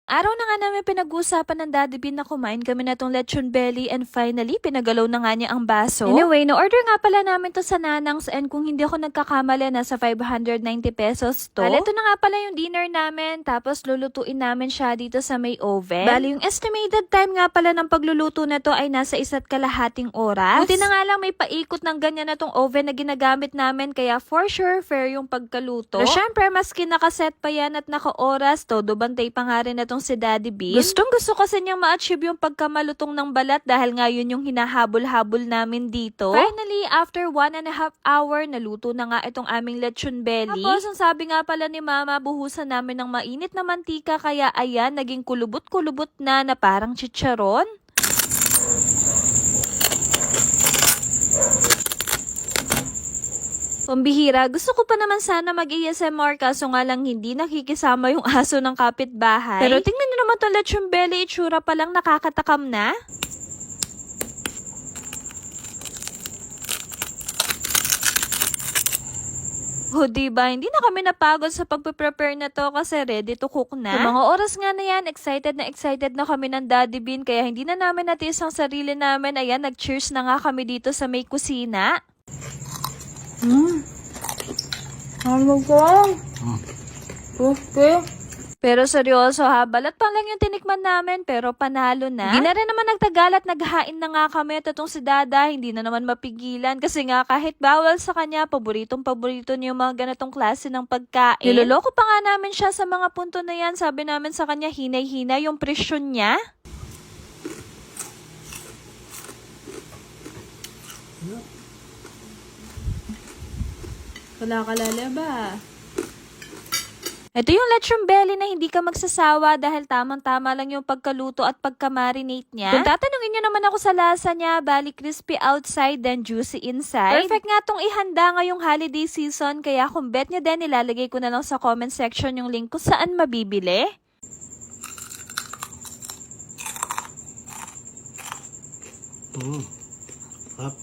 Araw na nga namin pinag-uusapan ng Daddy Bean na kumain kami na tong lechon belly and finally, pinagalaw na nga niya ang baso. Anyway, no-order nga pala namin to sa Nanang's and kung hindi ako nagkakamali, nasa 590 pesos to. Ito na nga pala yung dinner namin, tapos lulutuin namin siya dito sa may oven. Bali, yung estimated time nga pala ng pagluluto na to ay nasa 1.5 oras. Buti na nga lang may paikot ng ganyan na tong oven na ginagamit namin, kaya for sure, fair yung pagkaluto. Pero syempre, maski nakaset pa yan at naka-oras, todo bantay pa nga rin na tong si Daddy Bean. Gusto kasi niyang ma-achieve yung pagkamalutong ng balat dahil nga yun yung hinahabol-habol namin dito. Finally, after 1.5 hour, naluto na nga itong aming lechon belly. Tapos, ang sabi nga pala ni Mama, buhusan namin ng mainit na mantika kaya ayan, naging kulubot-kulubot na parang chicharon. Pambihira, gusto ko pa naman sana mag-ASMR kaso nga lang hindi nakikisama yung aso ng kapitbahay. Pero tingnan nyo naman itong lechon belly, itsura pa lang nakakatakam na. O diba, hindi na kami napagod sa pagpe-prepare na to kasi ready to cook na. Sa mga oras nga na yan, excited na kami ng Daddy Bean kaya hindi na namin natis ang sarili namin. Ayan, nag-cheers na nga kami dito sa may kusina. Ano ka? Okay. Pero seryoso ha, balat pa lang yung tinikman namin pero panalo na. Hindi na rin naman nagtagal at naghain na nga kami. Itong si Dada, hindi na naman mapigilan kasi nga kahit bawal sa kanya, paborito niya yung mga ganitong klase ng pagkain. Niloloko pa nga namin siya sa mga punto na yan. Sabi namin sa kanya, hinay-hinay yung presyon niya. Kala-kalala ba? Ito yung lechon belly na hindi ka magsasawa dahil tamang-tama lang yung pagkaluto at pagka-marinate niya. Kung tatanungin nyo naman ako sa lasa niya, bali crispy outside then juicy inside. Perfect nga tong ihanda ngayong holiday season, kaya kung bet nyo din, ilalagay ko na lang sa comment section yung link kung saan mabibili. Sarap.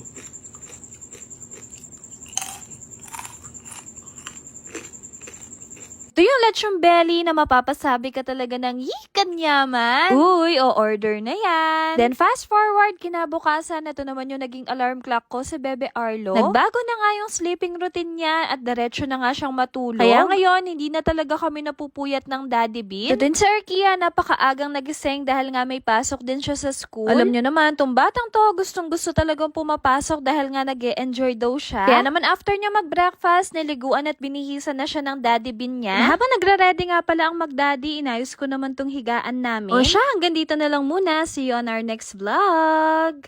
Ito yung lechon belly na mapapasabi ka talaga ng yikan yaman. Uy, o-order na yan. Then fast forward, kinabukasan, ito naman yung naging alarm clock ko si Bebe Arlo. Nagbago na nga yung sleeping routine niya at diretso na nga siyang matulog. Kaya ngayon, hindi na talaga kami napupuyat ng Daddy Bean. Ito din sa Arkia, napakaagang nagising dahil nga may pasok din siya sa school. Alam nyo naman, tong batang to, gustong-gusto talagang pumapasok dahil nga nag-e-enjoy daw siya. Kaya naman after niya mag-breakfast, niliguan at binihisan na siya ng Daddy Bean niya. Habang nagre-ready nga pala ang mag-daddy, inayos ko naman tong higaan namin. O siya, hanggang dito na lang muna. See you on our next vlog!